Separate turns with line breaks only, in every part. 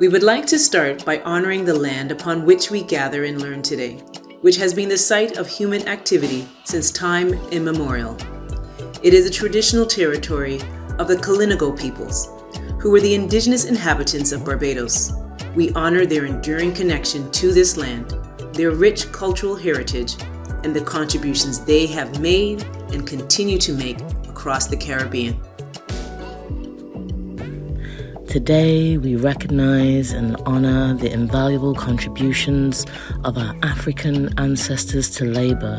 We would like to start by honoring the land upon which we gather and learn today, which has been the site of human activity since time immemorial. It is a traditional territory of the Kalinago peoples, who were the indigenous inhabitants of Barbados. We honor their enduring connection to this land, their rich cultural heritage, and the contributions they have made and continue to make across the Caribbean.
Today, we recognize and honor the invaluable contributions of our African ancestors to labor,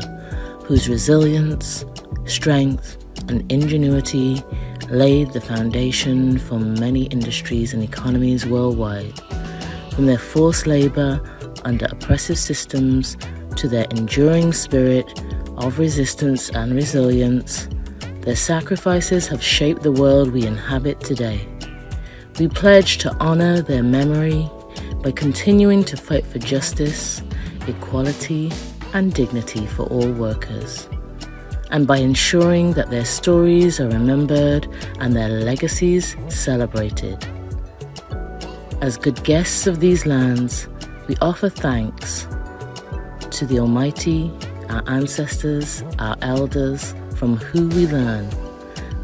whose resilience, strength, and ingenuity laid the foundation for many industries and economies worldwide. From their forced labor under oppressive systems to their enduring spirit of resistance and resilience, their sacrifices have shaped the world we inhabit today. We pledge to honor their memory by continuing to fight for justice, equality, and dignity for all workers, and by ensuring that their stories are remembered and their legacies celebrated. As good guests of these lands, we offer thanks to the Almighty, our ancestors, our elders, from who we learn.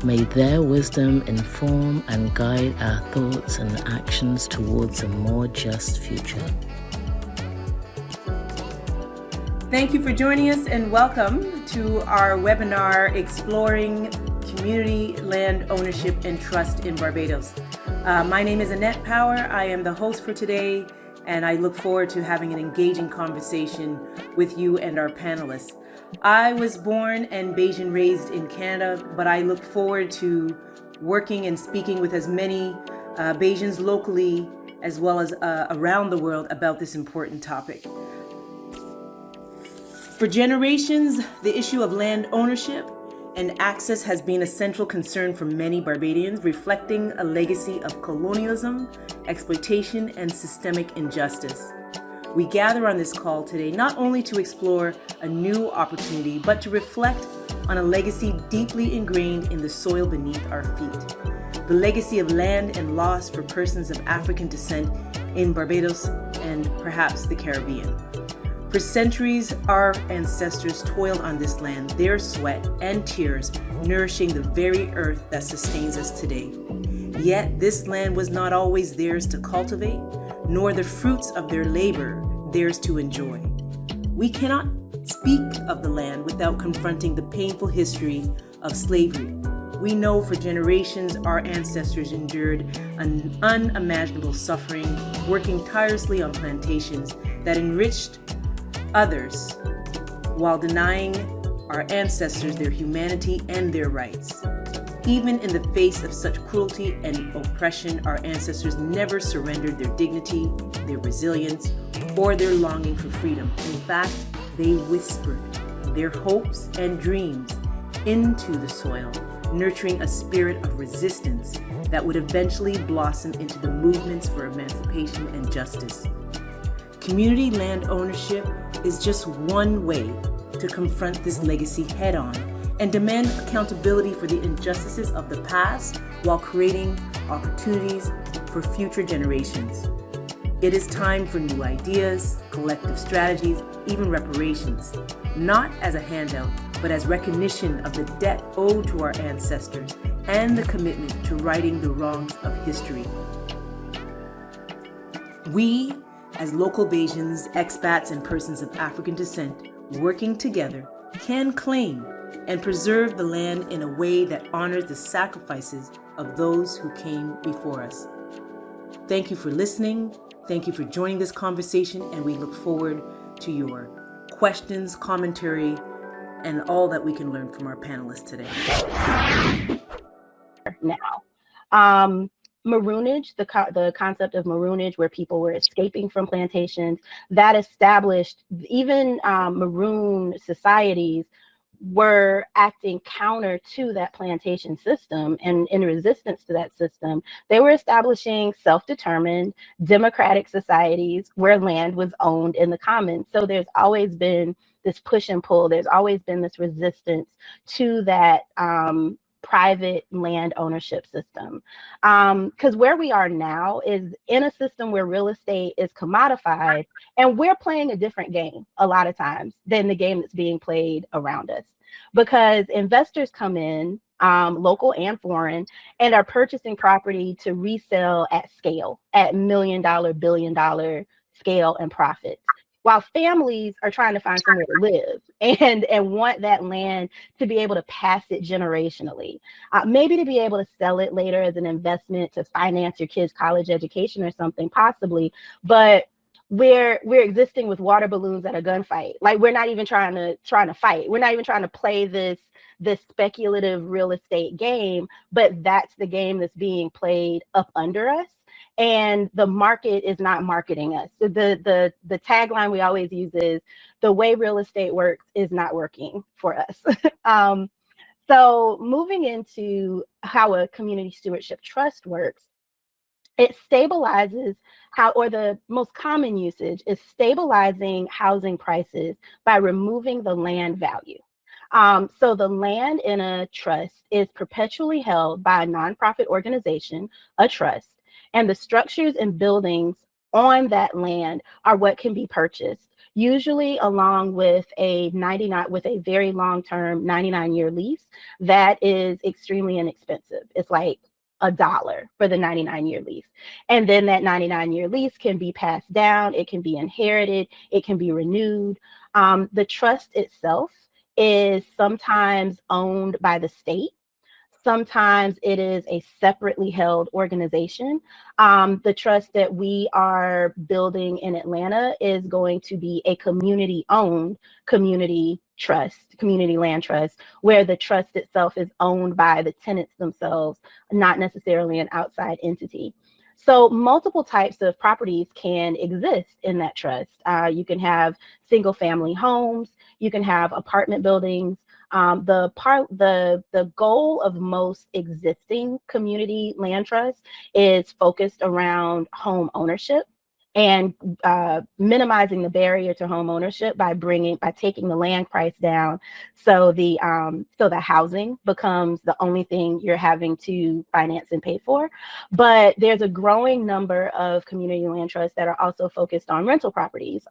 May their wisdom inform and guide our thoughts and actions towards a more just future.
Thank you for joining us and welcome to our webinar exploring community land ownership and trust in Barbados. My name is Annette Power. I am the host for today, and I look forward to having an engaging conversation with you and our panelists. I was born and Bajan raised in Canada, but I look forward to working and speaking with as many Bajans locally as well as around the world about this important topic. For generations, the issue of land ownership and access has been a central concern for many Barbadians, reflecting a legacy of colonialism, exploitation, and systemic injustice. We gather on this call today not only to explore a new opportunity, but to reflect on a legacy deeply ingrained in the soil beneath our feet. The legacy of land and loss for persons of African descent in Barbados and perhaps the Caribbean. For centuries, our ancestors toiled on this land, their sweat and tears nourishing the very earth that sustains us today. Yet this land was not always theirs to cultivate, nor the fruits of their labor theirs to enjoy. We cannot speak of the land without confronting the painful history of slavery. We know for generations our ancestors endured an unimaginable suffering, working tirelessly on plantations that enriched others while denying our ancestors their humanity and their rights. Even in the face of such cruelty and oppression, our ancestors never surrendered their dignity, their resilience, or their longing for freedom. In fact, they whispered their hopes and dreams into the soil, nurturing a spirit of resistance that would eventually blossom into the movements for emancipation and justice. Community land ownership is just one way to confront this legacy head-on and demand accountability for the injustices of the past while creating opportunities for future generations. It is time for new ideas, collective strategies, even reparations, not as a handout, but as recognition of the debt owed to our ancestors and the commitment to righting the wrongs of history. We, as local Bajans, expats, and persons of African descent, working together, can claim and preserve the land in a way that honors the sacrifices of those who came before us. Thank you for listening. Thank you for joining this conversation, and we look forward to your questions, commentary, and all that we can learn from our panelists today.
Now, maroonage, the concept of maroonage, where people were escaping from plantations, that established even maroon societies were acting counter to that plantation system, and in resistance to that system, they were establishing self-determined democratic societies where land was owned in the commons. So there's always been this push and pull. There's always been this resistance to that private land ownership system. Because where we are now is in a system where real estate is commodified, and we're playing a different game a lot of times than the game that's being played around us, because investors come in, local and foreign, and are purchasing property to resell at scale, at $1 million, $1 billion scale and profits, while families are trying to find somewhere to live and want that land to be able to pass it generationally, maybe to be able to sell it later as an investment to finance your kids' college education or something, possibly. But we're existing with water balloons at a gunfight. Like, we're not even trying to fight. We're not even trying to play this speculative real estate game, but that's the game that's being played up under us. And the market is not marketing us. The tagline we always use is, the way real estate works is not working for us. So moving into how a community stewardship trust works, it stabilizes or the most common usage is stabilizing housing prices by removing the land value. So the land in a trust is perpetually held by a nonprofit organization, a trust, and the structures and buildings on that land are what can be purchased, usually along with a very long-term 99-year lease that is extremely inexpensive. It's like $1 for the 99-year lease. And then that 99-year lease can be passed down, it can be inherited, it can be renewed. The trust itself is sometimes owned by the state. Sometimes it is a separately held organization. The trust that we are building in Atlanta is going to be a community-owned community land trust, where the trust itself is owned by the tenants themselves, not necessarily an outside entity. So multiple types of properties can exist in that trust. You can have single family homes, you can have apartment buildings. The goal of most existing community land trusts is focused around home ownership and minimizing the barrier to home ownership by taking the land price down, so the housing becomes the only thing you're having to finance and pay for. But there's a growing number of community land trusts that are also focused on rental properties.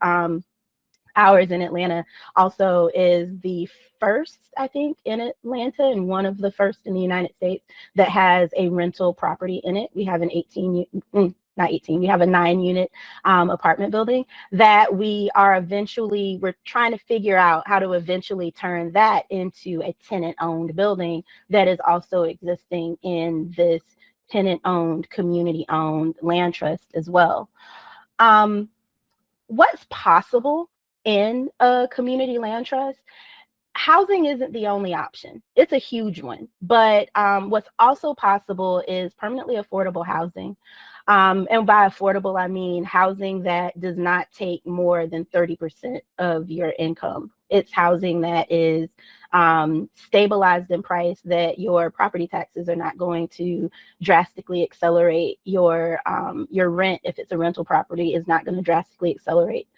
Ours in Atlanta also is the first, I think, in Atlanta, and one of the first in the United States that has a rental property in it. We have an 9-unit apartment building that we're trying to figure out how to eventually turn that into a tenant-owned building that is also existing in this tenant-owned, community-owned land trust as well. What's possible in a community land trust? Housing isn't the only option. It's a huge one, but what's also possible is permanently affordable housing. And by affordable, I mean housing that does not take more than 30% of your income. It's housing that is stabilized in price, that your property taxes are not going to drastically accelerate. Your rent, if it's a rental property, is not going to drastically accelerate.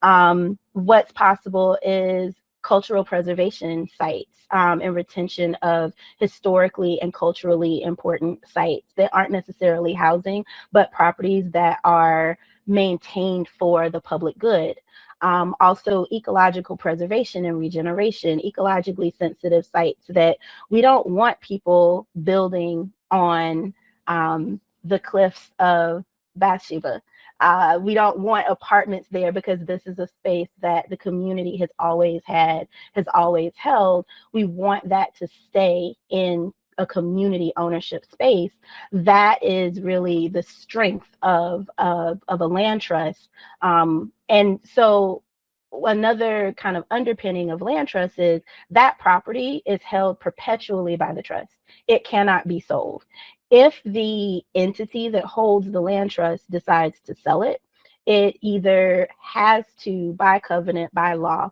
What's possible is cultural preservation sites and retention of historically and culturally important sites that aren't necessarily housing, but properties that are maintained for the public good. Also ecological preservation and regeneration, ecologically sensitive sites that we don't want people building on the cliffs of Bathsheba. We don't want apartments there, because this is a space that the community has always held. We want that to stay in a community ownership space. That is really the strength of a land trust. And so another kind of underpinning of land trust is that property is held perpetually by the trust. It cannot be sold. If the entity that holds the land trust decides to sell it, it either has to, by covenant, by law,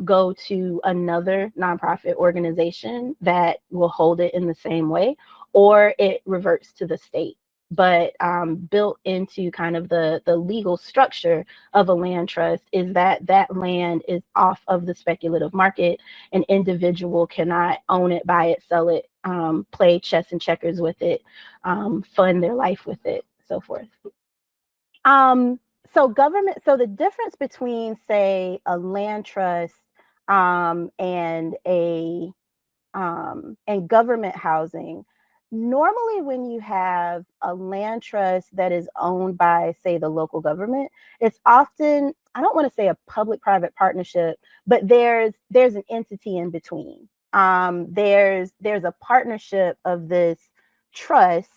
go to another nonprofit organization that will hold it in the same way, or it reverts to the state. but built into kind of the legal structure of a land trust is that that land is off of the speculative market. An individual cannot own it, buy it, sell it, play chess and checkers with it, fund their life with it, so forth. So the difference between, say, a land trust and government housing. Normally, when you have a land trust that is owned by, say, the local government, it's often, I don't want to say a public-private partnership, but there's an entity in between. There's a partnership of this trust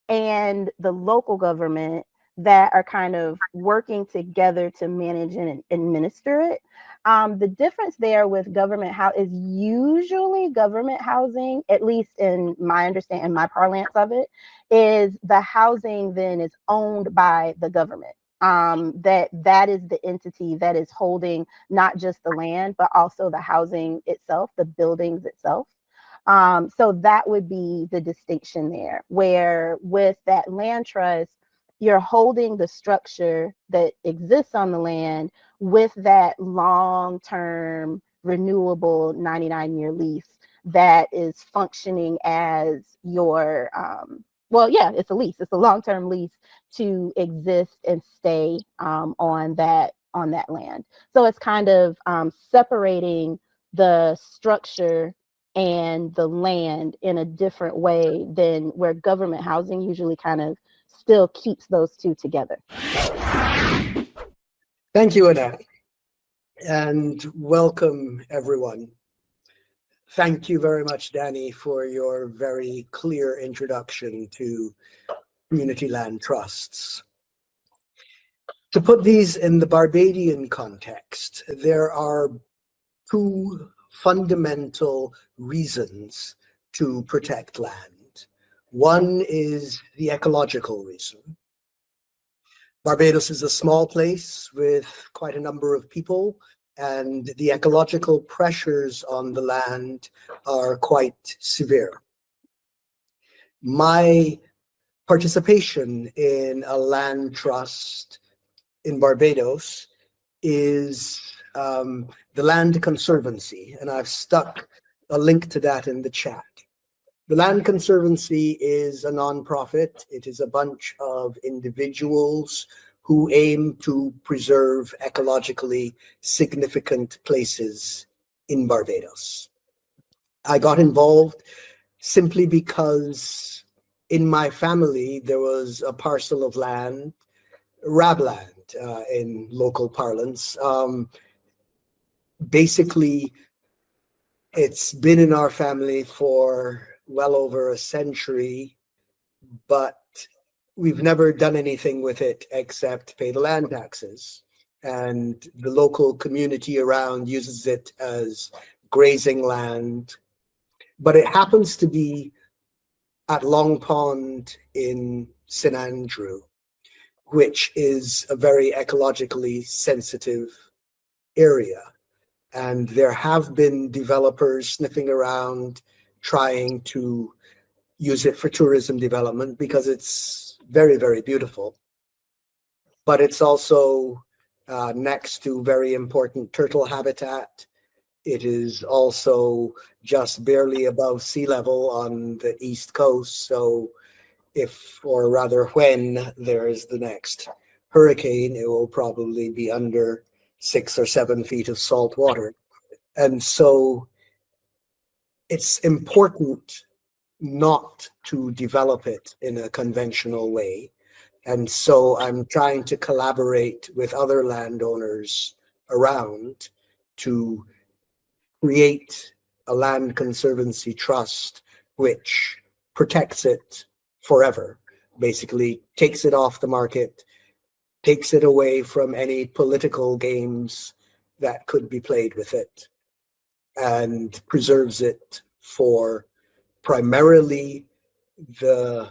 and the local government that are kind of working together to manage and administer it. The difference there with government is usually government housing, at least in my understanding, my parlance of it, is the housing then is owned by the government. That is the entity that is holding not just the land, but also the housing itself, the buildings itself. So that would be the distinction there, where with that land trust, you're holding the structure that exists on the land with that long-term renewable 99-year lease that is functioning as your, it's a lease. It's a long-term lease to exist and stay on that land. So it's kind of separating the structure and the land in a different way than where government housing usually kind of still keeps those two together.
Thank you, Annette, and welcome everyone. Thank you very much, Danny, for your very clear introduction to community land trusts. To put these in the Barbadian context, there are two fundamental reasons to protect land. One is the ecological reason. Barbados is a small place with quite a number of people, and the ecological pressures on the land are quite severe. My participation in a land trust in Barbados is the Land Conservancy, and I've stuck a link to that in the chat. The Land Conservancy is a nonprofit. It is a bunch of individuals who aim to preserve ecologically significant places in Barbados. I got involved simply because in my family there was a parcel of land, rabland in local parlance. Basically, it's been in our family for well over a century, but we've never done anything with it except pay the land taxes. And the local community around uses it as grazing land. But it happens to be at Long Pond in St. Andrew, which is a very ecologically sensitive area. And there have been developers sniffing around trying to use it for tourism development because it's very, very beautiful. But it's also next to very important turtle habitat. It is also just barely above sea level on the East Coast. So if, or rather when, there is the next hurricane, it will probably be under 6 or 7 feet of salt water. And so it's important not to develop it in a conventional way. And so I'm trying to collaborate with other landowners around to create a land conservancy trust which protects it forever, basically takes it off the market, takes it away from any political games that could be played with it, and preserves it for primarily the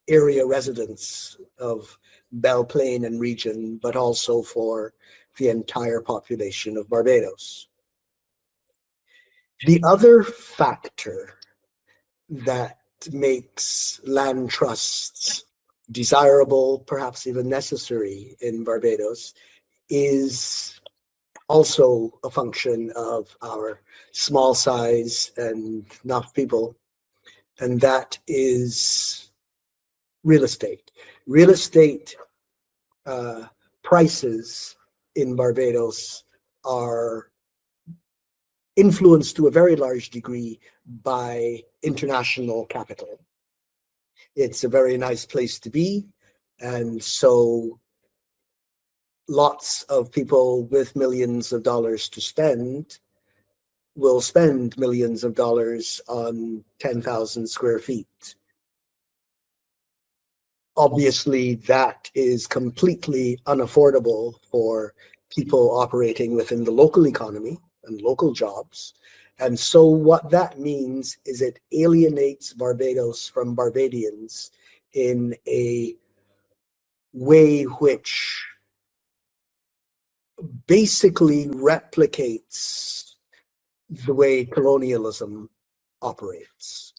area residents of Belle Plaine and region, but also for the entire population of Barbados. The other factor that makes land trusts desirable, perhaps even necessary in Barbados, is also a function of our small size and enough people, and that is real estate. Real estate prices in Barbados are influenced to a very large degree by international capital. It's a very nice place to be, and so lots of people with millions of dollars to spend will spend millions of dollars on 10,000 square feet. Obviously, that is completely unaffordable for people operating within the local economy and local jobs. And so what that means is it alienates Barbados from Barbadians in a way which basically replicates the way colonialism operates.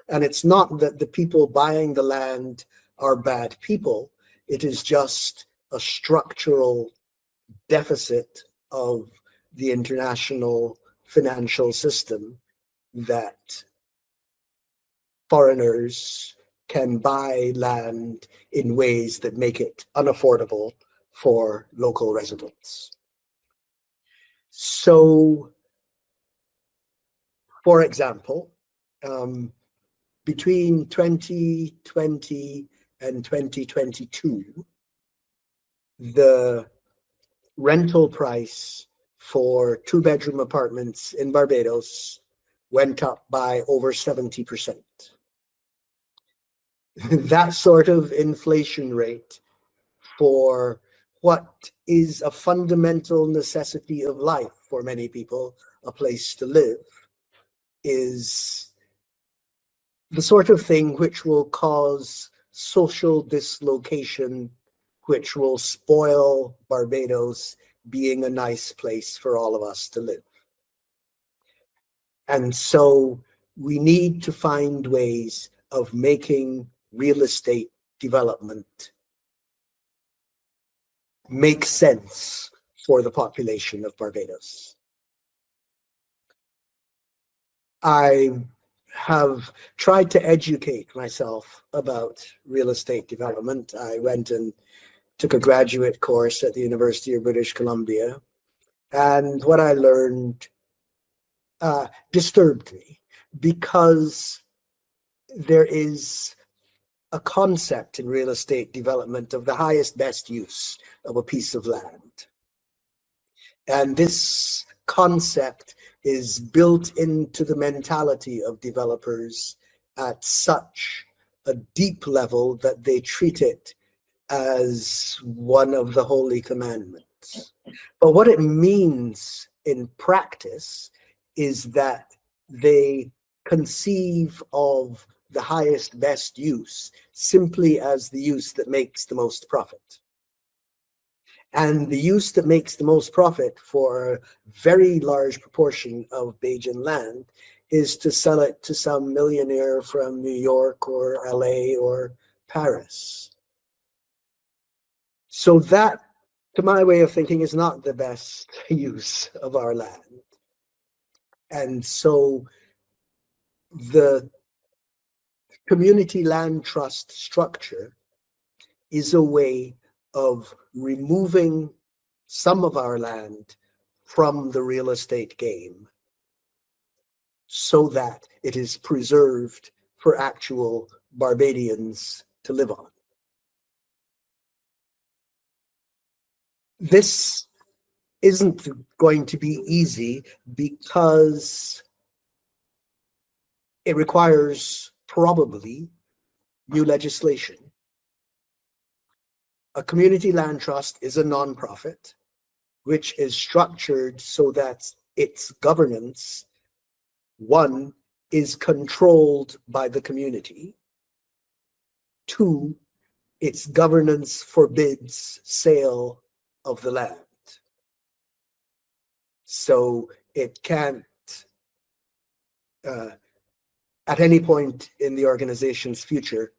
And it's not that the people buying the land are bad people. It is just a structural deficit of the international financial system that foreigners can buy land in ways that make it unaffordable for local residents. So, for example, between 2020 and 2022, the rental price for two-bedroom apartments in Barbados went up by over 70%. That sort of inflation rate for what is a fundamental necessity of life for many people, a place to live, is the sort of thing which will cause social dislocation, which will spoil Barbados being a nice place for all of us to live. And so we need to find ways of making real estate development make sense for the population of Barbados. I have tried to educate myself about real estate development. I went and took a graduate course at the University of British Columbia, and what I learned disturbed me, because there is a concept in real estate development of the highest best use of a piece of land. And this concept is built into the mentality of developers at such a deep level that they treat it as one of the holy commandments. But what it means in practice is that they conceive of the highest best use simply as the use that makes the most profit. And the use that makes the most profit for a very large proportion of Bajan land is to sell it to some millionaire from New York or LA or Paris. So that, to my way of thinking, is not the best use of our land. And so the community land trust structure is a way of removing some of our land from the real estate game so that it is preserved for actual Barbadians to live on. This isn't going to be easy because it requires probably new legislation. A community land trust is a nonprofit which is structured so that its governance, one, is controlled by the community. Two, its governance forbids sale of the land. So it can't, at any point in the organization's future,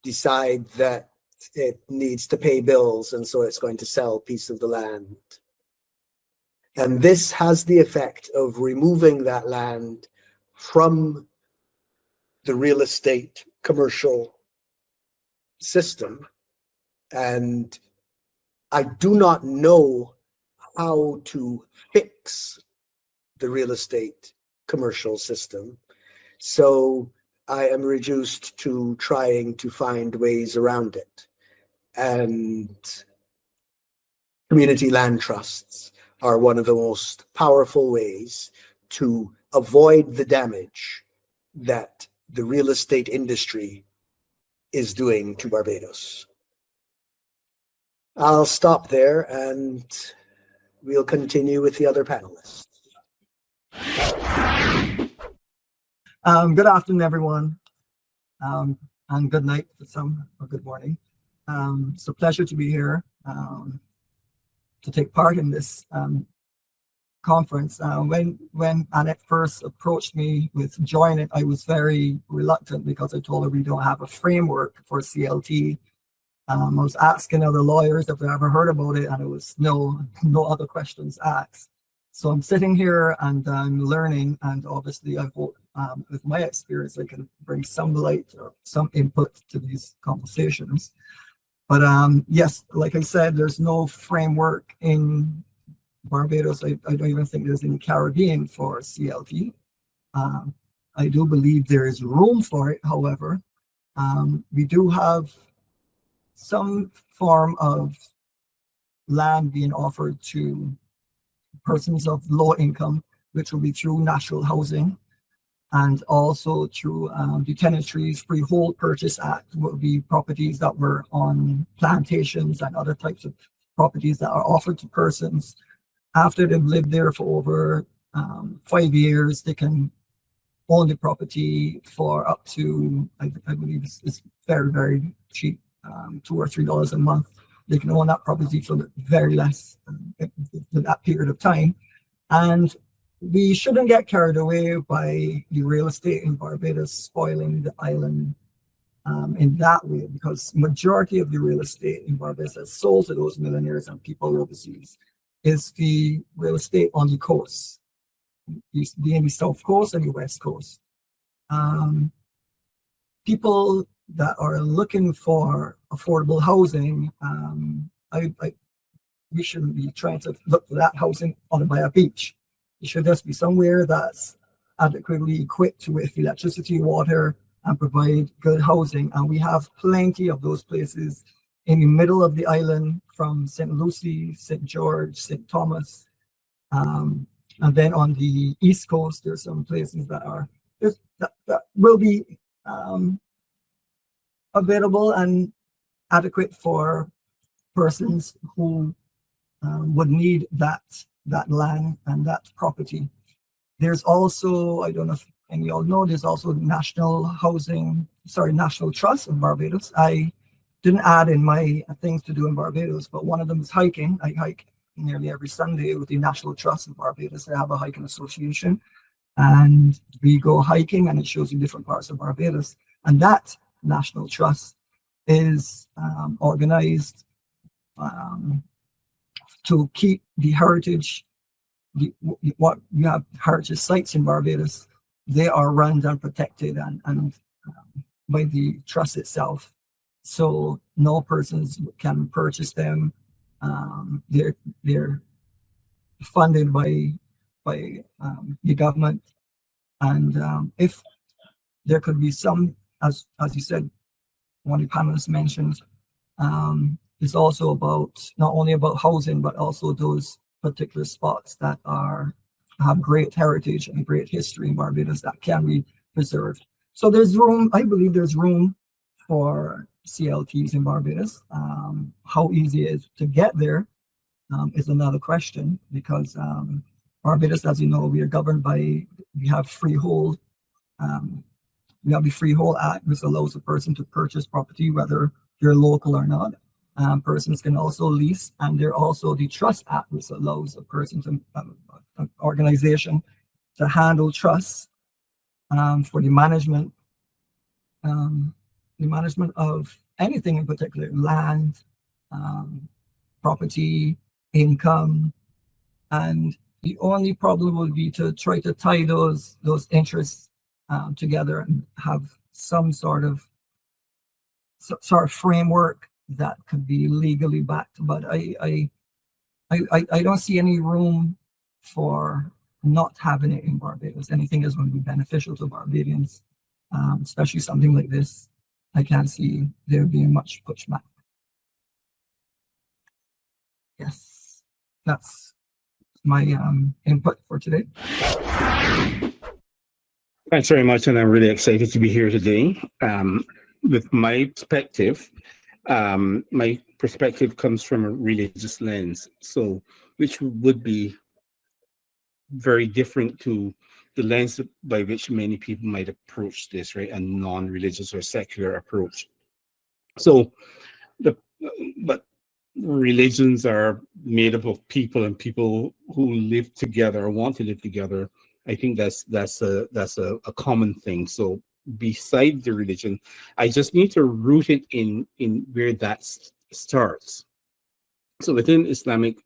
decide that it needs to pay bills, and so it's going to sell a piece of the land. And this has the effect of removing that land from the real estate commercial system. And I do not know how to fix the real estate commercial system. So I am reduced to trying to find ways around it. And community land trusts are one of the most powerful ways to avoid the damage that the real estate industry is doing to Barbados. I'll stop there and we'll continue with the other panelists.
Good afternoon, everyone, and good night for some, or good morning. It's a pleasure to be here to take part in this conference. When Annette first approached me with joining, I was very reluctant because I told her we don't have a framework for CLT. I was asking other lawyers if they ever heard about it, and it was no other questions asked. So I'm sitting here and I'm learning, and obviously I hope with my experience I can bring some light or some input to these conversations. But yes, like I said, there's no framework in Barbados. I don't even think there's any Caribbean for CLT. I do believe there is room for it, however. We do have some form of land being offered to persons of low income, which will be through national housing, and also through the Tenantries Freehold Purchase Act will be properties that were on plantations and other types of properties that are offered to persons. After they've lived there for over 5 years, they can own the property for up to, I believe it's very, very cheap, $2 or $3 a month. They can own that property for very less than that period of time. And we shouldn't get carried away by the real estate in Barbados spoiling the island in that way, because majority of the real estate in Barbados that's sold to those millionaires and people overseas is the real estate on the coast, the South Coast and the West Coast. People that are looking for affordable housing, we shouldn't be trying to look for that housing on by a beach. It should just be somewhere that's adequately equipped with electricity, water, and provide good housing. And we have plenty of those places in the middle of the island, from St. Lucie, St. George, St. Thomas. And then on the East Coast, there's some places that are that will be available and adequate for persons who would need that land and that property. There's also, I don't know if any of y'all know, there's also National Trust in Barbados. I didn't add in my things to do in Barbados, but one of them is hiking. I hike nearly every Sunday with the National Trust in Barbados. They have a hiking association, and we go hiking, and it shows you different parts of Barbados. And that National Trust is organized to keep the heritage, what you have heritage sites in Barbados. They are run and protected and by the trust itself. So no persons can purchase them. They're funded by the government. And if there could be some, as you said, one of the panelists mentioned, it's also about not only about housing, but also those particular spots that have great heritage and great history in Barbados that can be preserved. So there's room, I believe there's room for CLTs in Barbados. How easy it is to get there is another question, because Barbados, as you know, we are governed by, we have freehold. We have the Freehold Act, which allows a person to purchase property, whether you're local or not. Persons can also lease, and there also the Trust Act, which allows a person to, an organization, to handle trusts for the management of anything in particular, land, property, income, and the only problem would be to try to tie those interests together and have some sort of framework that could be legally backed. But I don't see any room for not having it in Barbados. Anything is going to be beneficial to Barbadians, especially something like this. I can't see there being much pushback. Yes, that's my input for today.
Thanks very much, and I'm really excited to be here today. With my perspective comes from a religious lens, so which would be very different to the lens by which many people might approach this, right? A non-religious or secular approach. So, but religions are made up of people, and people who live together or want to live together. I think that's a common thing. So beside the religion, I just need to root it in where that starts. So within Islamic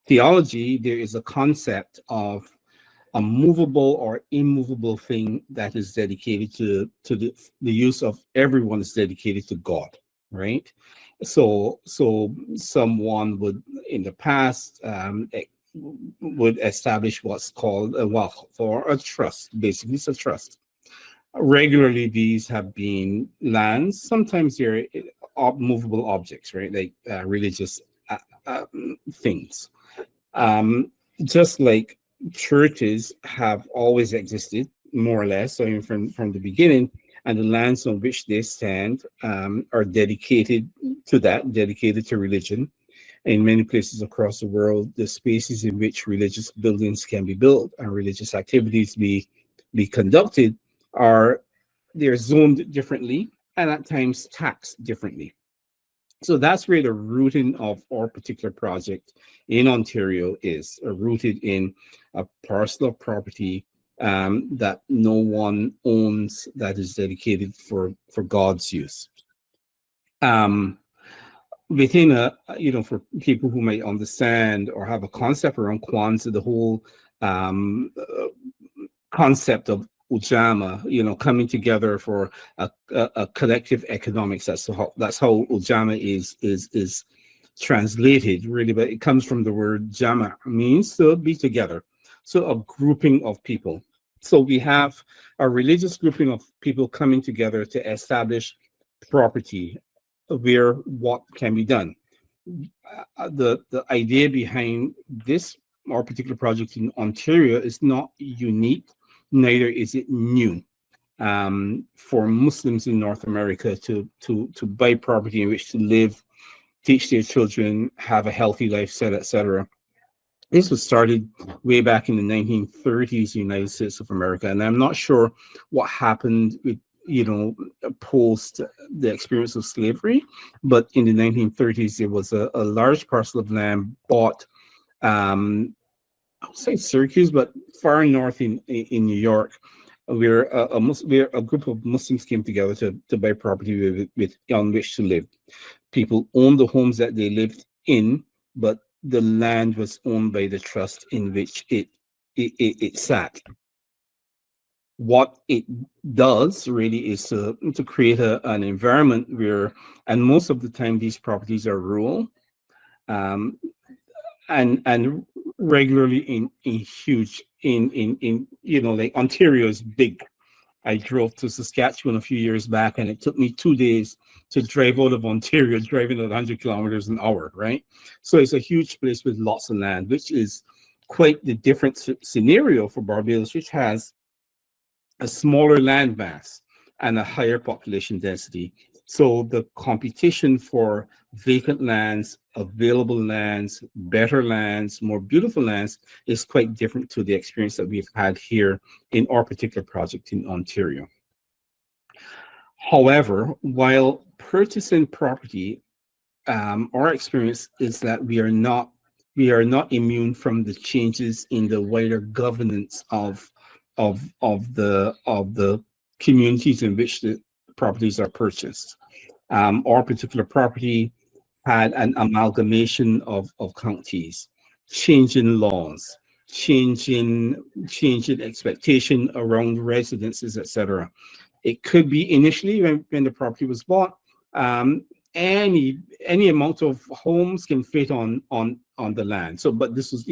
theology, there is a concept of a movable or immovable thing that is dedicated to the use of everyone is dedicated to God, right? So someone would in the past would establish what's called a waqf, or a trust. Basically, it's a trust. Regularly, these have been lands. Sometimes they're movable objects, right? Like religious things. Just like churches have always existed, more or less, so from the beginning, and the lands on which they stand are dedicated to religion. In many places across the world, the spaces in which religious buildings can be built and religious activities be conducted they're zoned differently and at times taxed differently. So that's where the rooting of our particular project in Ontario is rooted in a parcel of property that no one owns, that is dedicated for God's use. Within for people who may understand or have a concept around Kwanzaa, the whole concept of Ujamaa, coming together for a collective economics. That's how Ujamaa is translated, really, but it comes from the word Jama, means to be together. So a grouping of people. So we have a religious grouping of people coming together to establish property where what can be done. The idea behind this our particular project in Ontario is not unique, neither is it new. For Muslims in North America to buy property in which to live, teach their children, have a healthy lifestyle, etc. This was started way back in the 1930s in the United States of America, and I'm not sure what happened with post the experience of slavery, but in the 1930s there was a large parcel of land bought, I would say Syracuse, but far north in New York, where a group of Muslims came together to buy property on which to live. People owned the homes that they lived in, but the land was owned by the trust in which it sat. What it does really is to create an environment where, and most of the time these properties are rural, and regularly in huge like Ontario is big. I drove to Saskatchewan a few years back, and it took me 2 days to drive out of Ontario, driving at 100 kilometers an hour, right? So it's a huge place with lots of land, which is quite the different scenario for Barbados, which has a smaller land mass and a higher population density. So the competition for vacant lands, available lands, better lands, more beautiful lands is quite different to the experience that we've had here in our particular project in Ontario. However, while purchasing property, our experience is that we are not immune from the changes in the wider governance of the communities in which the properties are purchased. Our particular property had an amalgamation of counties, changing laws, changing expectation around residences, etc. It could be initially when the property was bought, any amount of homes can fit on the land. So, but this was,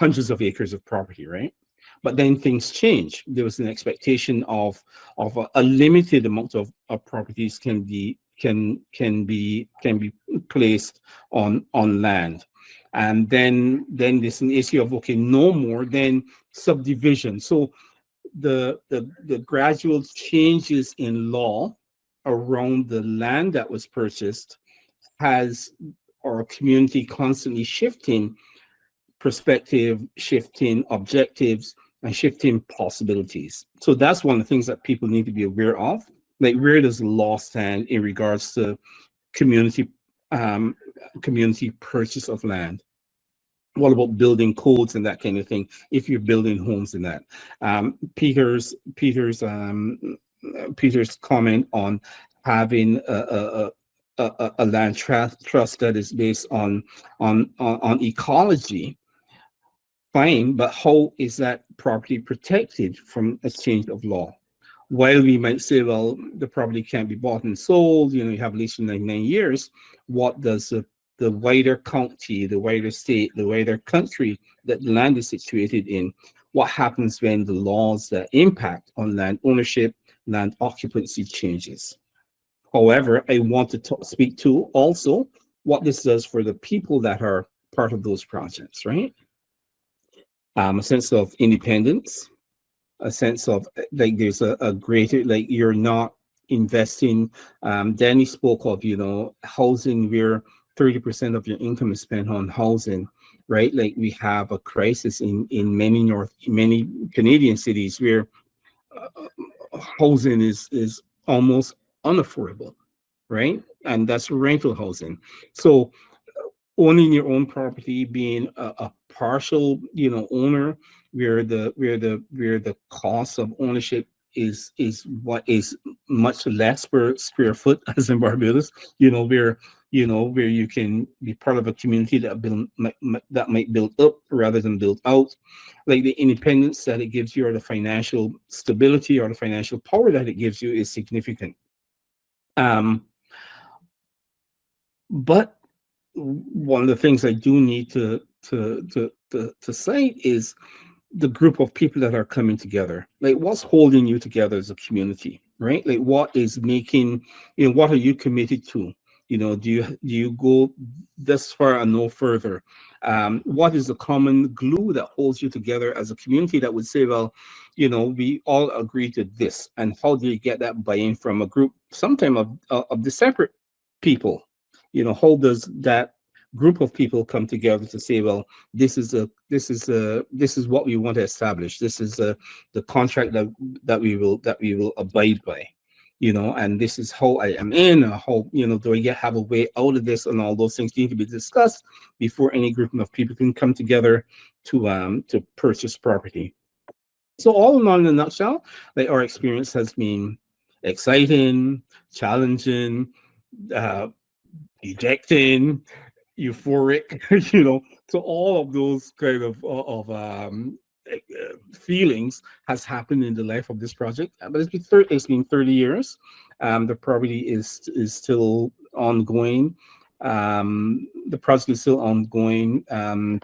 hundreds of acres of property, right? But then things change. There was an expectation of a limited amount of properties can be placed on land. And then there's an issue of, okay, no more than subdivision. So the gradual changes in law around the land that was purchased has our community constantly shifting perspective, shifting objectives, and shifting possibilities. So that's one of the things that people need to be aware of. Like, where does the law stand in regards to community purchase of land? What about building codes and that kind of thing, if you're building homes in that? Peter's comment on having a land trust that is based on ecology, fine, but how is that property protected from a change of law? While we might say, well, the property can't be bought and sold, you have at least 99 years, what does the wider county, the wider state, the wider country that the land is situated in, what happens when the laws that impact on land ownership, land occupancy changes? However, I want to speak to also what this does for the people that are part of those projects, right? A sense of independence, a sense of like there's a greater, like you're not investing. Danny spoke of, housing where 30% of your income is spent on housing, right? Like we have a crisis in many Canadian cities where housing is almost unaffordable, right? And that's rental housing. So owning your own property, being a partial, owner, where the cost of ownership is what is much less per square foot, as in Barbados, where you can be part of a community that might build up rather than build out. Like the independence that it gives you, or the financial stability, or the financial power that it gives you, is significant. But one of the things I do need to cite is the group of people that are coming together. Like, what's holding you together as a community, right? Like, what is making, what are you committed to? Do you go this far and no further? What is the common glue that holds you together as a community that would say, well, we all agree to this? And how do you get that buy-in from a group, sometimes of the separate people? How does that group of people come together to say, well, this is what we want to establish. This is the contract that we will abide by, and this is how I am in, how, do I have a way out of this? And all those things need to be discussed before any group of people can come together to purchase property. So all in all, in a nutshell, like, our experience has been exciting, challenging, ejecting, euphoric, so all of those kind of feelings has happened in the life of this project. But it's been 30 years. The property is still ongoing. The project is still ongoing.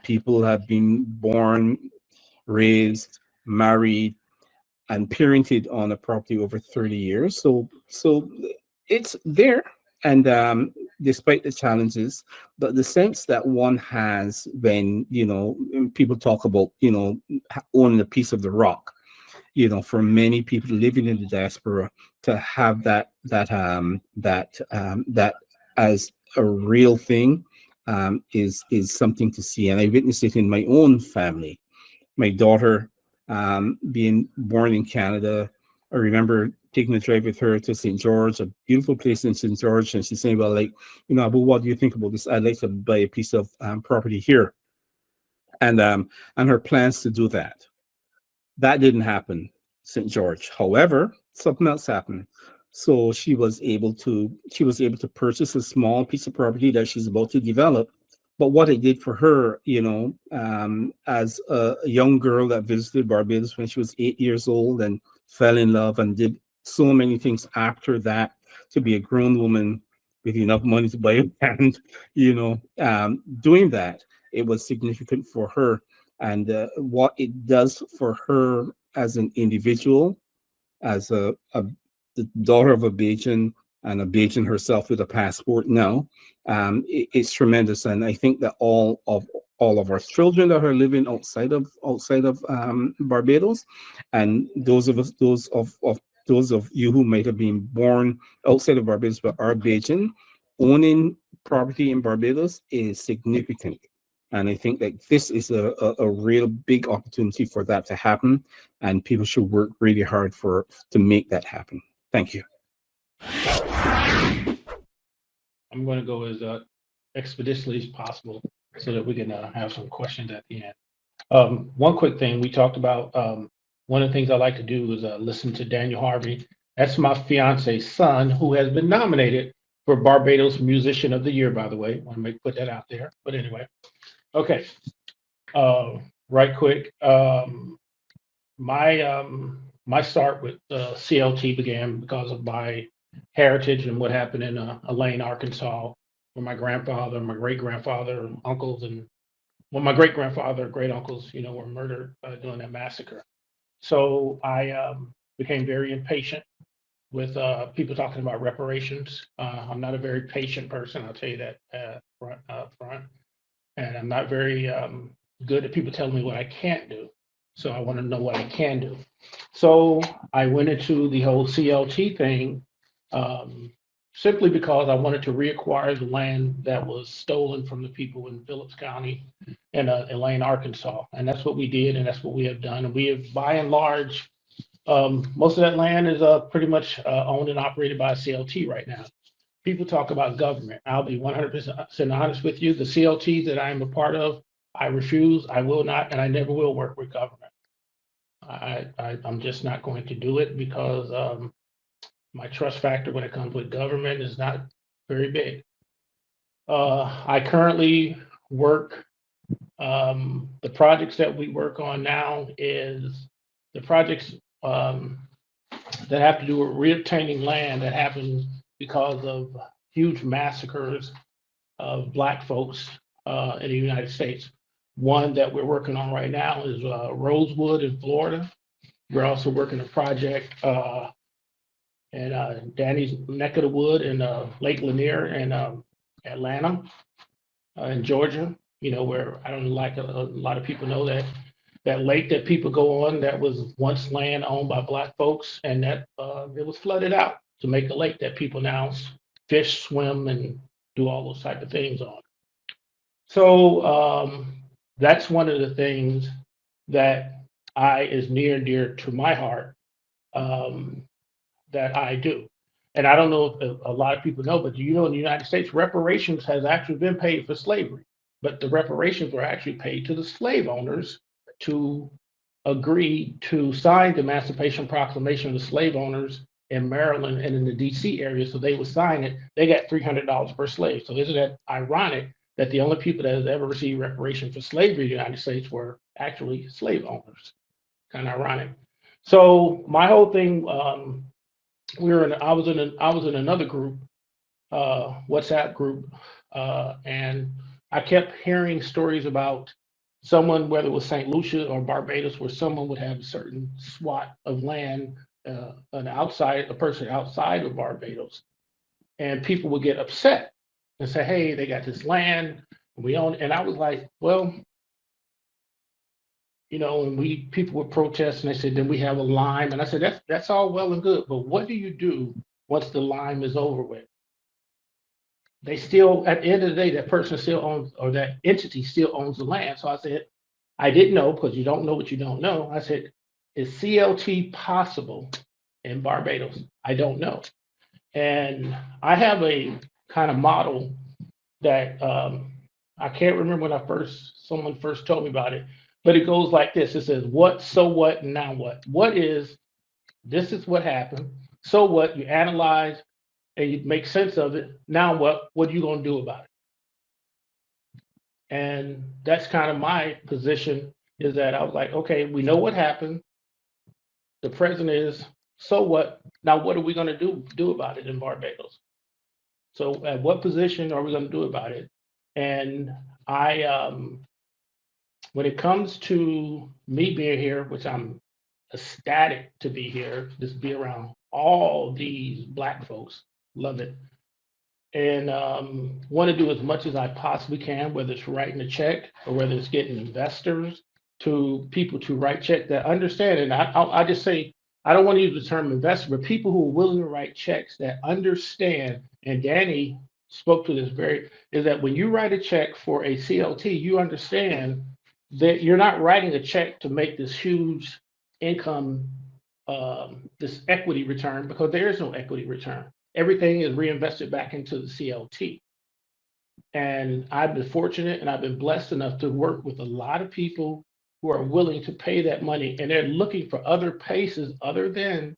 People have been born, raised, married, and parented on a property over 30 years. So it's there. And despite the challenges, but the sense that one has when, people talk about, owning a piece of the rock, for many people living in the diaspora, to have that as a real thing is something to see. And I witnessed it in my own family. My daughter, being born in Canada, I remember taking a drive with her to St. George, a beautiful place in St. George, and she's saying, well, like, Abu, what do you think about this? I'd like to buy a piece of property here. And her plans to do that. That didn't happen, St. George. However, something else happened. So she was able to purchase a small piece of property that she's about to develop. But what it did for her, as a young girl that visited Barbados when she was 8 years old and fell in love and did so many things after that to be a grown woman with enough money to buy a land, doing that, it was significant for her. And what it does for her as an individual, as the daughter of a Bajan and a Bajan herself with a passport now, it's tremendous. And I think that all of our children that are living outside of Barbados, and those of you who might have been born outside of Barbados but are Bajan, owning property in Barbados is significant. And I think that this is a real big opportunity for that to happen, and people should work really hard to make that happen. Thank you.
I'm going to go as expeditiously as possible so that we can have some questions at the end. One quick thing we talked about, one of the things I like to do is listen to Daniel Harvey. That's my fiance's son, who has been nominated for Barbados Musician of the Year, by the way. I want to put that out there. But anyway, okay. Right quick. My start with CLT began because of my heritage and what happened in Elaine, Arkansas, where my grandfather, my great-grandfather, uncles, and my great-grandfather, great-uncles, were murdered during that massacre. So I became very impatient with people talking about reparations. I'm not a very patient person, I'll tell you that front. And I'm not very good at people telling me what I can't do. So I want to know what I can do. So I went into the whole CLT thing simply because I wanted to reacquire the land that was stolen from the people in Phillips County and Elaine, Arkansas. And that's what we did, and that's what we have done. And we have, by and large, most of that land is pretty much owned and operated by CLT right now. People talk about government. I'll be 100% honest with you. The CLT that I am a part of, I refuse, I will not, and I never will work with government. I'm just not going to do it because my trust factor when it comes with government is not very big. I currently work, the projects that we work on now is the projects that have to do with reobtaining land that happened because of huge massacres of Black folks in the United States. One that we're working on right now is Rosewood in Florida. We're also working a project in Danny's neck of the wood in Lake Lanier in Atlanta, in Georgia, where I don't like a lot of people know that lake that people go on that was once land owned by Black folks, and that it was flooded out to make a lake that people now fish, swim, and do all those type of things on. So that's one of the things that is near and dear to my heart that I do. And I don't know if a lot of people know, but in the United States, reparations has actually been paid for slavery, but the reparations were actually paid to the slave owners to agree to sign the Emancipation Proclamation of the slave owners in Maryland and in the DC area. So they would sign it. They got $300 per slave. So isn't that ironic that the only people that has ever received reparations for slavery in the United States were actually slave owners? Kind of ironic. So my whole thing, I was in another group, WhatsApp group, and I kept hearing stories about someone, whether it was St. Lucia or Barbados, where someone would have a certain swat of land, a person outside of Barbados, and people would get upset and say, "Hey, they got this land, we own it." And I was like, well, and people would protest, and they said, then we have a lime. And I said, that's all well and good, but what do you do once the lime is over with? They still, at the end of the day, that person still owns, or that entity still owns the land. So I said, I didn't know, because you don't know what you don't know. I said, is CLT possible in Barbados? I don't know. And I have a kind of model that I can't remember when someone first told me about it, but it goes like this. It says, what, so what, and now what? This is what happened. So what? You analyze and you make sense of it. Now what? What are you going to do about it? And that's kind of my position, is that I was like, okay, we know what happened. The president is, so what? Now what are we going to do about it in Barbados? So at what position are we going to do about it? And I, when it comes to me being here, which I'm ecstatic to be here, just be around all these Black folks, love it. And want to do as much as I possibly can, whether it's writing a check or whether it's getting investors to people to write check that understand. And I just say, I don't want to use the term investor, but people who are willing to write checks that understand. And Danny spoke to this is that when you write a check for a CLT, you understand that you're not writing a check to make this huge income, this equity return, because there is no equity return. Everything is reinvested back into the CLT. And I've been fortunate and I've been blessed enough to work with a lot of people who are willing to pay that money, and they're looking for other places other than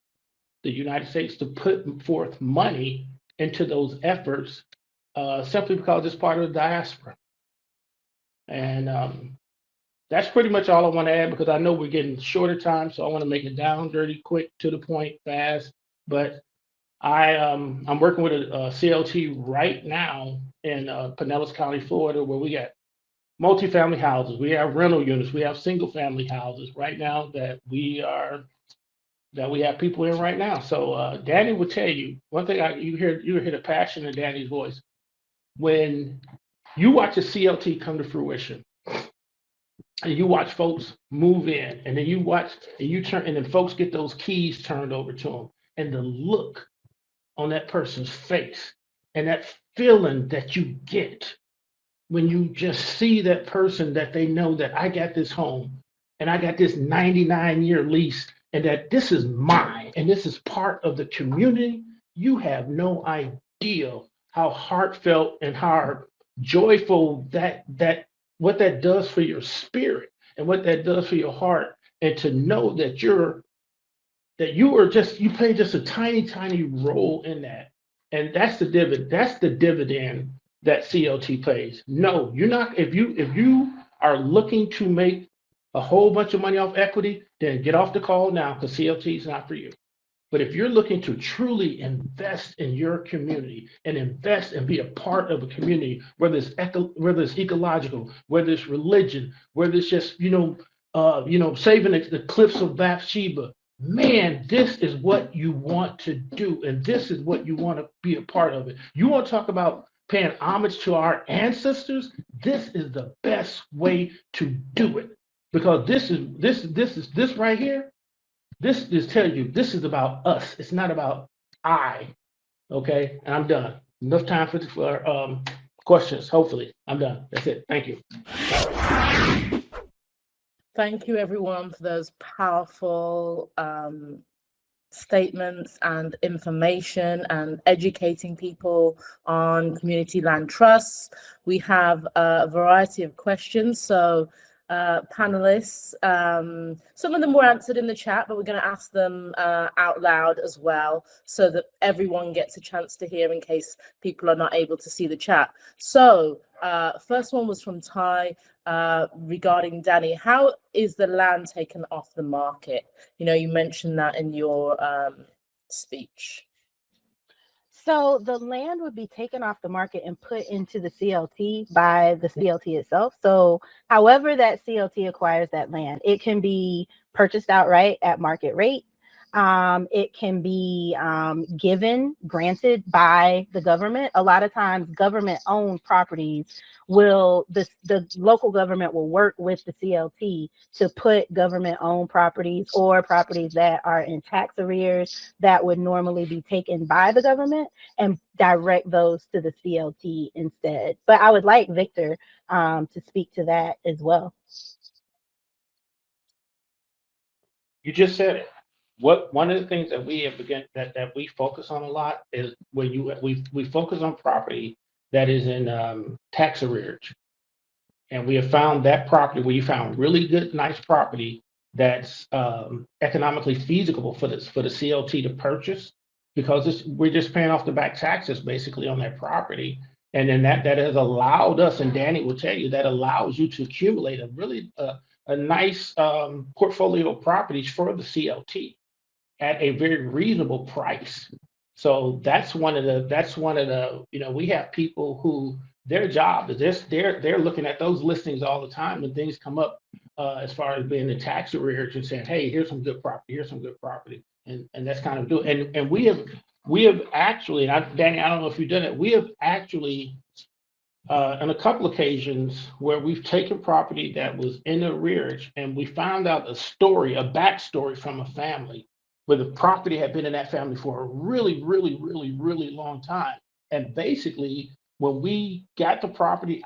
the United States to put forth money into those efforts, simply because it's part of the diaspora. And that's pretty much all I want to add, because I know we're getting shorter time, so I want to make it down, dirty, quick, to the point, fast. But I'm working with a CLT right now in Pinellas County, Florida, where we got multifamily houses, we have rental units, we have single family houses right now that we have people in right now. So Danny will tell you one thing. You hear the passion in Danny's voice when you watch a CLT come to fruition, and you watch folks move in, and then you watch and you turn, and then folks get those keys turned over to them, and the look on that person's face and that feeling that you get when you just see that person, that they know that I got this home and I got this 99-year lease, and that this is mine and this is part of the community. You have no idea how heartfelt and how joyful that what that does for your spirit and what that does for your heart. And to know that you play just a tiny role in that. And that's the dividend that CLT pays. No, you're not. If you are looking to make a whole bunch of money off equity, then get off the call now, because CLT is not for you. But if you're looking to truly invest in your community and invest and be a part of a community, whether it's ecological, whether it's religion, whether it's just saving the cliffs of Bathsheba, man, this is what you want to do, and this is what you want to be a part of it. You want to talk about paying homage to our ancestors? This is the best way to do it, because this right here. This is telling you this is about us. It's not about I. Okay, and I'm done. Enough time for questions. Hopefully, I'm done. That's it. Thank you.
Thank you, everyone, for those powerful statements and information and educating people on community land trusts. We have a variety of questions. So panelists, some of them were answered in the chat, but we're going to ask them out loud as well, so that everyone gets a chance to hear in case people are not able to see the chat. So first one was from Ty regarding Danny. How is the land taken off the market? You mentioned that in your speech.
So the land would be taken off the market and put into the CLT by the CLT itself. So however that CLT acquires that land, it can be purchased outright at market rate. It can be granted by the government. A lot of times government-owned properties the local government will work with the CLT to put government-owned properties or properties that are in tax arrears that would normally be taken by the government and direct those to the CLT instead. But I would like Victor to speak to that as well.
You just said it. One of the things that we have begun that we focus on a lot is when we focus on property that is in tax arrears, and we have found that property where you found really good, nice property that's economically feasible for the CLT to purchase. because we're just paying off the back taxes basically on that property. And then that has allowed us, and Danny will tell you, that allows you to accumulate a really a nice portfolio of properties for the CLT at a very reasonable price. So that's one of the, you know, we have people who their job is they're looking at those listings all the time, and things come up as far as being the tax arrears and saying, hey, here's some good property, here's some good property. And that's kind of doing, and we have actually, and Danny, I don't know if you've done it, we have actually on a couple occasions where we've taken property that was in the arrears and we found out a backstory from a family where the property had been in that family for a really, really, really, really long time. And basically, when we got the property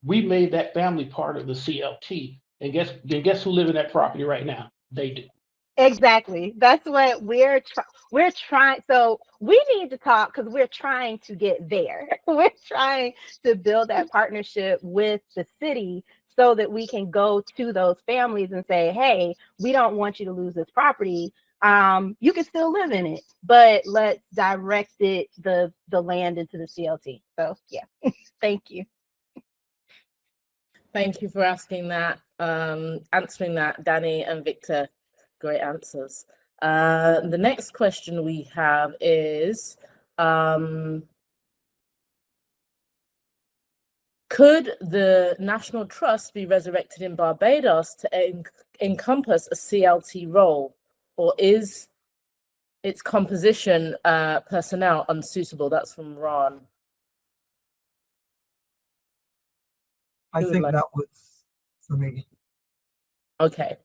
we made that family part of the CLT. And guess who live in that property right now? They do.
Exactly. That's what we're trying. So we need to talk because we're trying to get there. We're trying to build that partnership with the city so that we can go to those families and say, hey, we don't want you to lose this property. You can still live in it, but let's direct the land into the CLT. So yeah, thank you.
Thank you for asking that, answering that, Danny and Victor. Great answers. The next question we have is, could the National Trust be resurrected in Barbados to encompass a CLT role, or is its composition personnel unsuitable? That's from Ron.
I think that was for me.
Okay.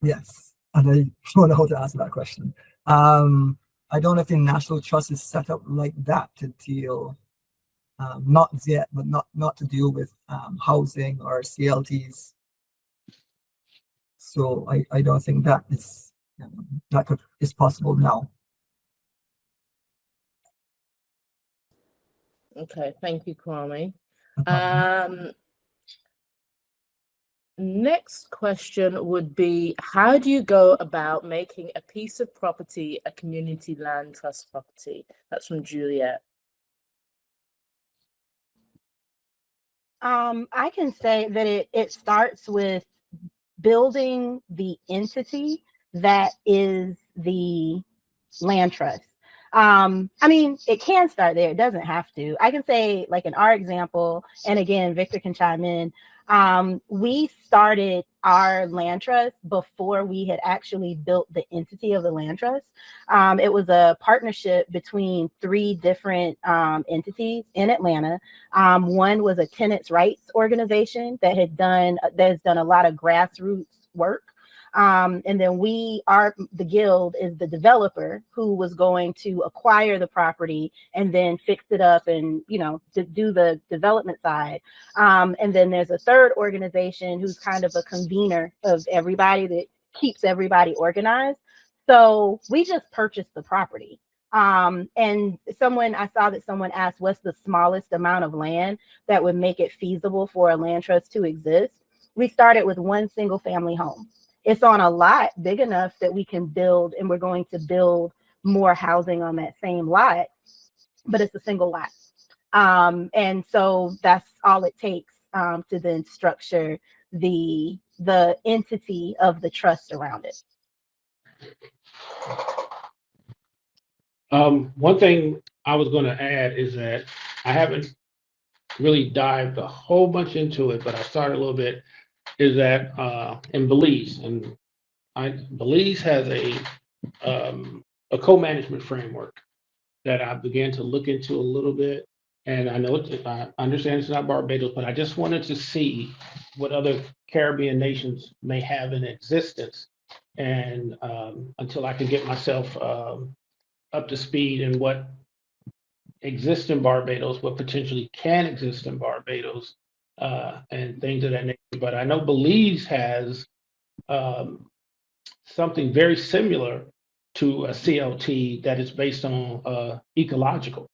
Yes, and I don't know how to answer that question. I don't know if the National Trust is set up like that to deal, not yet, but not to deal with housing or CLTs. So I don't think that is is possible now.
Okay, thank you, Kwame. Next question would be, how do you go about making a piece of property a community land trust property? That's from Juliet.
I can say that it starts with building the entity that is the land trust. I mean, it can start there. It doesn't have to. I can say, like in our example, and again, Victor can chime in. We started our land trust before we had actually built the entity of the land trust. It was a partnership between 3 different entities in Atlanta. One was a tenants' rights organization that has done a lot of grassroots work. And then the guild is the developer who was going to acquire the property and then fix it up and, you know, to do the development side. And then there's a third organization who's kind of a convener of everybody that keeps everybody organized. So we just purchased the property. And I saw that someone asked, what's the smallest amount of land that would make it feasible for a land trust to exist? We started with 1 single family home. It's on a lot big enough that we can build, and we're going to build more housing on that same lot, but it's a single lot. And so that's all it takes to then structure the entity of the trust around it.
One thing I was going to add is that I haven't really dived a whole bunch into it, but I started a little bit, is that in Belize, and Belize has a co-management framework that I began to look into a little bit. And I know I understand it's not Barbados, but I just wanted to see what other Caribbean nations may have in existence. And until I can get myself up to speed in what exists in Barbados, what potentially can exist in Barbados, and things of that nature. But I know Belize has something very similar to a CLT that is based on ecological,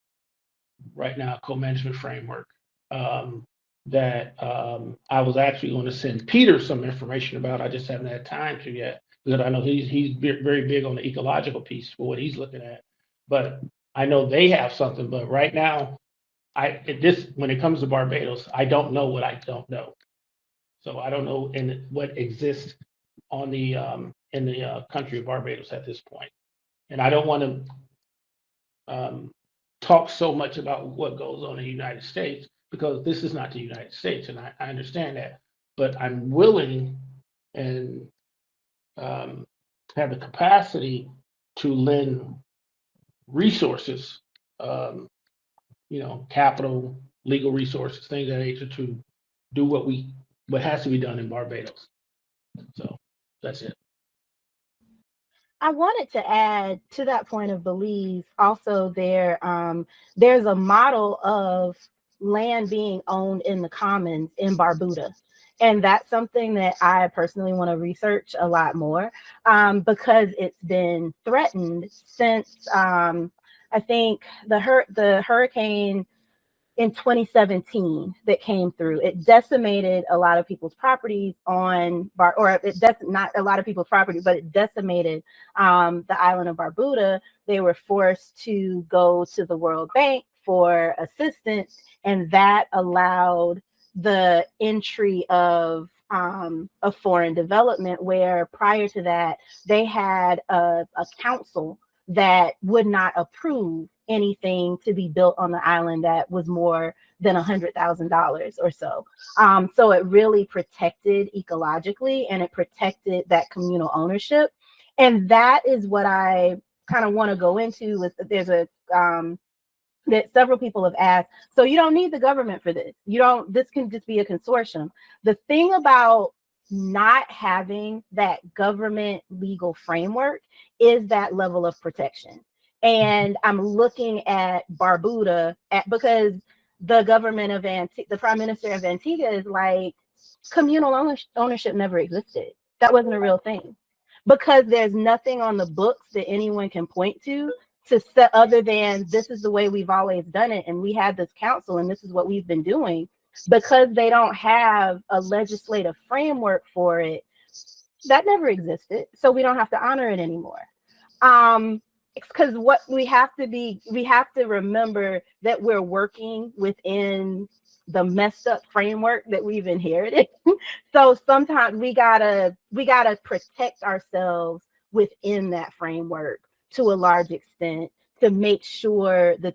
right now, co-management framework, that I was actually going to send Peter some information about. I just haven't had time to yet, because I know he's very big on the ecological piece for what he's looking at. but I know they have something. But right now, when it comes to Barbados, I don't know what I don't know. So I don't know what exists on the in the country of Barbados at this point. And I don't want to talk so much about what goes on in the United States, because this is not the United States, and I understand that. But I'm willing and have the capacity to lend resources, capital, legal resources, things of that nature, to do what has to be done in Barbados. So that's it.
I wanted to add to that point of Belize. Also, there's a model of land being owned in the commons in Barbuda. And that's something that I personally want to research a lot more, because it's been threatened since I think the hurricane in 2017 that came through. It decimated a lot of people's properties not a lot of people's property, but it decimated the island of Barbuda. They were forced to go to the World Bank for assistance, and that allowed the entry of foreign development, where prior to that, they had a council that would not approve anything to be built on the island that was more than $100,000 or so. So it really protected ecologically, and it protected that communal ownership. And that is what I kind of want to go into with. There's a that several people have asked, so you don't need the government for this. This can just be a consortium. The thing about not having that government legal framework is that level of protection. And I'm looking at Barbuda because the government of the prime minister of Antigua is like, communal ownership never existed. That wasn't a real thing, because there's nothing on the books that anyone can point to set other than this is the way we've always done it, and we had this council and this is what we've been doing. Because they don't have a legislative framework for it, that never existed, so we don't have to honor it anymore. It's because what we have to remember that we're working within the messed up framework that we've inherited. So sometimes we gotta protect ourselves within that framework to a large extent, to make sure the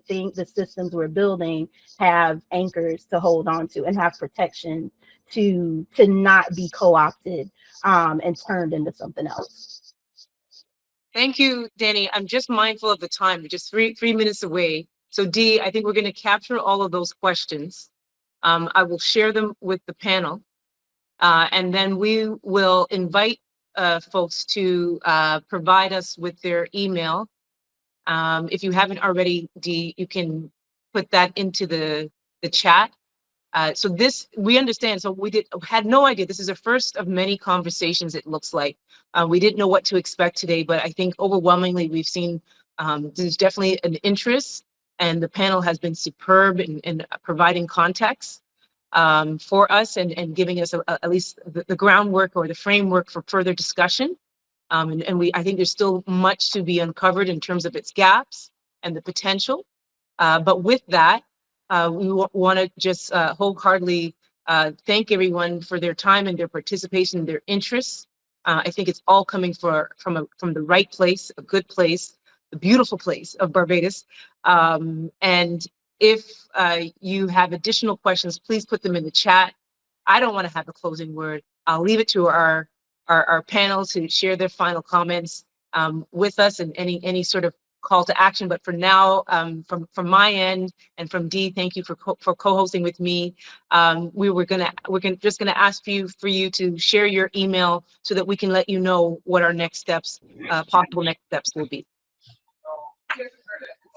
systems we're building have anchors to hold on to and have protection to not be co-opted and turned into something else.
Thank you, Danny. I'm just mindful of the time. We're just three minutes away. So Dee, I think we're going to capture all of those questions. I will share them with the panel, and then we will invite folks to provide us with their email. If you haven't already, Dee, you can put that into the chat. So this, we understand. So we had no idea. This is the first of many conversations, it looks like. We didn't know what to expect today, but I think overwhelmingly we've seen there's definitely an interest, and the panel has been superb in providing context for us and giving us at least the groundwork or the framework for further discussion. I think there's still much to be uncovered in terms of its gaps and the potential. But with that, we want to just wholeheartedly thank everyone for their time and their participation, their interests. I think it's all coming from the right place, a good place, the beautiful place of Barbados. And if you have additional questions, please put them in the chat. I don't want to have the closing word. I'll leave it to our panel to share their final comments with us and any sort of call to action. But for now, from my end and from Dee, thank you for co-hosting with me. We're just gonna ask for you to share your email so that we can let you know what our next steps, possible next steps will be.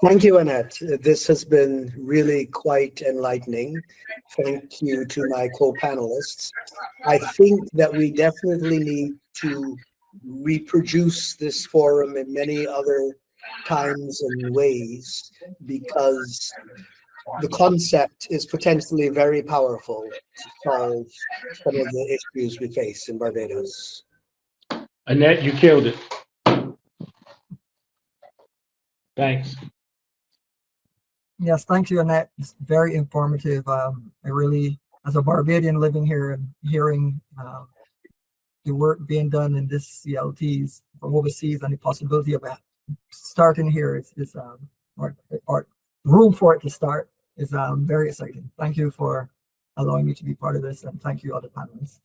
Thank you, Annette. This has been really quite enlightening. Thank you to my co-panelists. I think that we definitely need to reproduce this forum in many other times and ways, because the concept is potentially very powerful to solve some of the issues we face in Barbados.
Annette, you killed it. Thanks.
Yes, thank you, Annette. It's very informative. I really, as a Barbadian living here and hearing the work being done in this CLTs from overseas and the possibility of starting here or room for it to start is very exciting. Thank you for allowing me to be part of this, and thank you, other panelists.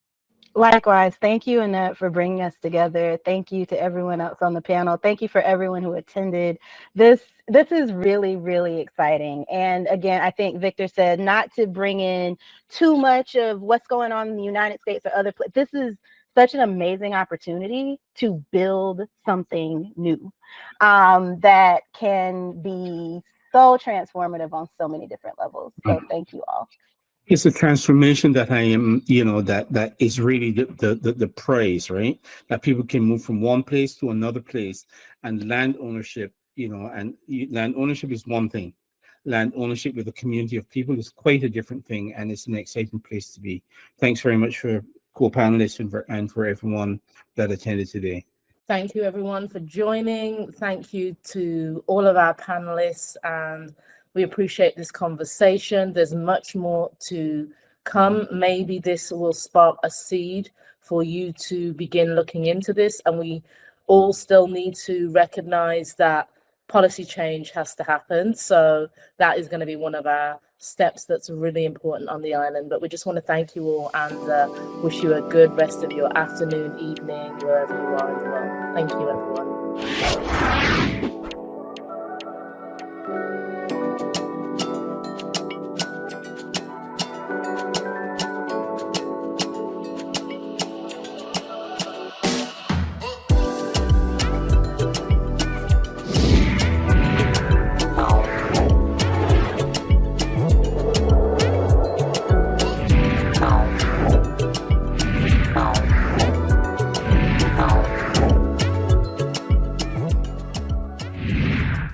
Likewise, thank you, Annette, for bringing us together. Thank you to everyone else on the panel. Thank you for everyone who attended. This is really, really exciting. And again, I think Victor said not to bring in too much of what's going on in the United States or other places. This is such an amazing opportunity to build something new that can be so transformative on so many different levels. So thank you all.
It's a transformation that I am, that is really the praise, right? That people can move from one place to another place, and land ownership, land ownership is one thing. Land ownership with a community of people is quite a different thing, and it's an exciting place to be. Thanks very much for co-panelists and for everyone that attended today.
Thank you, everyone, for joining. Thank you to all of our panelists, and we appreciate this conversation. There's much more to come. Maybe this will spark a seed for you to begin looking into this, and we all still need to recognize that policy change has to happen. So that is going to be one of our steps that's really important on the island. But we just want to thank you all and wish you a good rest of your afternoon, evening, wherever you are in the world. Thank you, everyone.